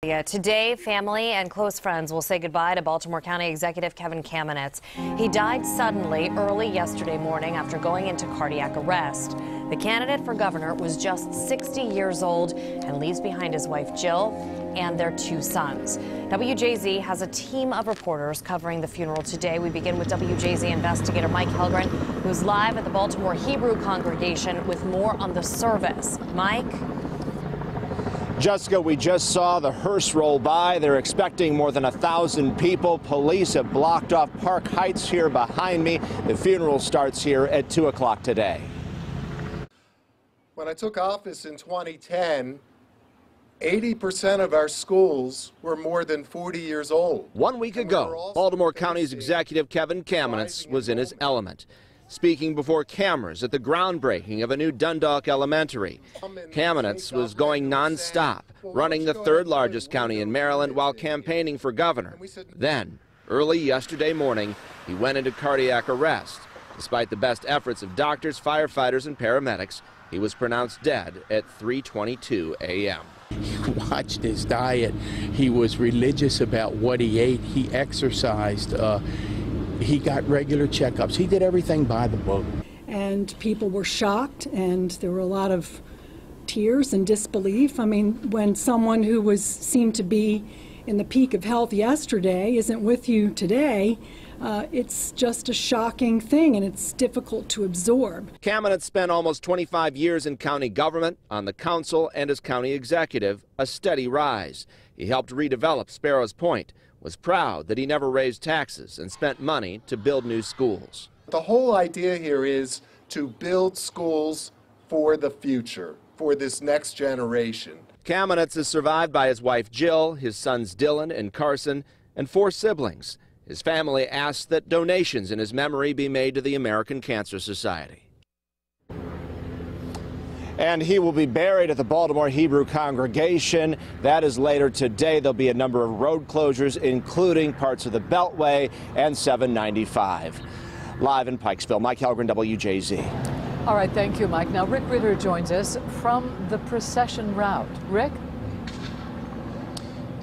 Today, family and close friends will say goodbye to Baltimore County Executive Kamenetz. He died suddenly early yesterday morning after going into cardiac arrest. The candidate for governor was just 60 years old and leaves behind his wife Jill and their 2 sons. WJZ has a team of reporters covering the funeral today. We begin with WJZ investigator Mike Helgren, who's live at the Baltimore Hebrew congregation with more on the service. Mike? Jessica, we just saw the hearse roll by. They're expecting more than 1,000 people. Police have blocked off Park Heights here behind me. The funeral starts here at 2 o'clock today. When I took office in 2010, 80% of our schools were more than 40 years old. 1 week ago, Baltimore County's executive Kevin Kamenetz was in his element, speaking before cameras at the groundbreaking of a new Dundalk Elementary. Kamenetz was going nonstop, running the 3rd largest county in Maryland while campaigning for governor. Then, early yesterday morning, he went into cardiac arrest. Despite the best efforts of doctors, firefighters, and paramedics, he was pronounced dead at 3:22 a.m. He watched his diet. He was religious about what he ate. He exercised. He got regular checkups. He did everything by the book. And people were shocked, and there were a lot of tears and disbelief. I mean, when someone who seemed to be in the peak of health yesterday isn't with you today, it's just a shocking thing, and it's difficult to absorb. Kamenetz spent almost 25 years in county government, on the council, and as county executive, a steady rise. He helped redevelop Sparrows Point, was proud that he never raised taxes and spent money to build new schools. The whole idea here is to build schools for the future, for this next generation. Kamenetz is survived by his wife Jill, his sons Dylan and Carson, and 4 siblings. His family asks that donations in his memory be made to the American Cancer Society. And he will be buried at the Baltimore Hebrew congregation. That is later today. There'll be a number of road closures, including parts of the Beltway and 795. Live in Pikesville, Mike Helgren, WJZ. All right, thank you, Mike. Now, Rick Ritter joins us from the procession route. Rick?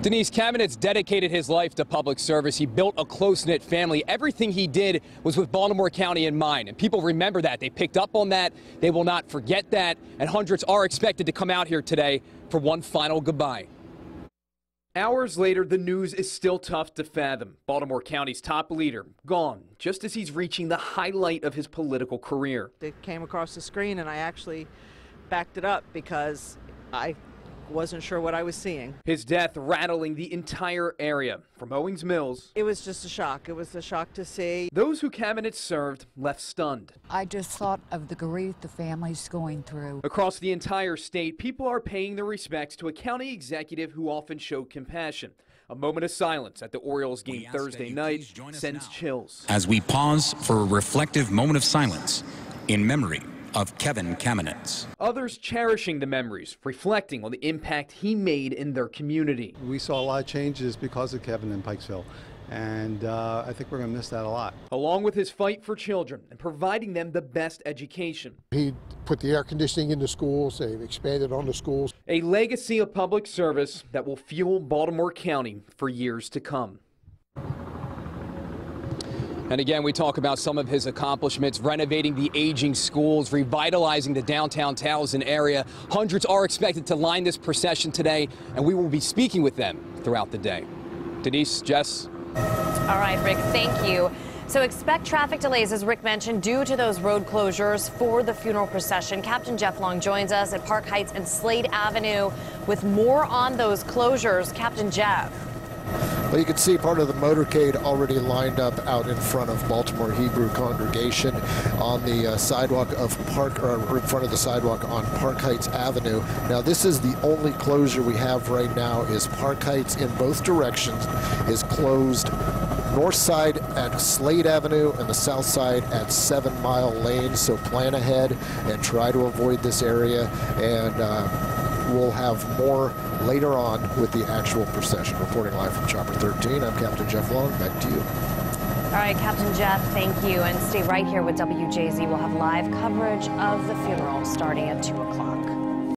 Denise, Kamenetz dedicated his life to public service. He built a close-knit family. Everything he did was with Baltimore County in mind, and people remember that. They picked up on that. They will not forget that, and hundreds are expected to come out here today for one final goodbye. Hours later, the news is still tough to fathom. Baltimore County's top leader gone just as he's reaching the highlight of his political career. It came across the screen, and I actually backed it up because I wasn't sure what I was seeing. His death rattling the entire area from Owings Mills. It was just a shock. It was a shock to see. Those who Kamenetz served left stunned. I just thought of the grief the family's going through. Across the entire state, people are paying their respects to a county executive who often showed compassion. A moment of silence at the Orioles game Thursday night sends chills. As we pause for a reflective moment of silence in memory of Kevin Kamenetz. Others cherishing the memories, reflecting on the impact he made in their community. We saw a lot of changes because of Kevin in Pikesville, and I think we're going to miss that a lot. Along with his fight for children and providing them the best education. He put the air conditioning into schools, they've expanded on the schools. A legacy of public service that will fuel Baltimore County for years to come. And again, we talk about some of his accomplishments, renovating the aging schools, revitalizing the downtown Towson area. Hundreds are expected to line this procession today, and we will be speaking with them throughout the day. Denise, Jess. All right, Rick, thank you. So expect traffic delays, as Rick mentioned, due to those road closures for the funeral procession. Captain Jeff Long joins us at Park Heights and Slade Avenue with more on those closures. Captain Jeff. Well, you can see part of the motorcade already lined up out in front of Baltimore Hebrew congregation on the sidewalk of Park, or in front of the sidewalk on Park Heights Avenue. Now, this is the only closure we have right now. Is Park Heights in both directions is closed. North side at Slade Avenue and the south side at 7 Mile Lane. So plan ahead and try to avoid this area, and we'll have more later on with the actual procession. Reporting live from Chopper 13, I'm Captain Jeff Long. Back to you. All right, Captain Jeff, thank you. And stay right here with WJZ. We'll have live coverage of the funeral starting at 2 o'clock.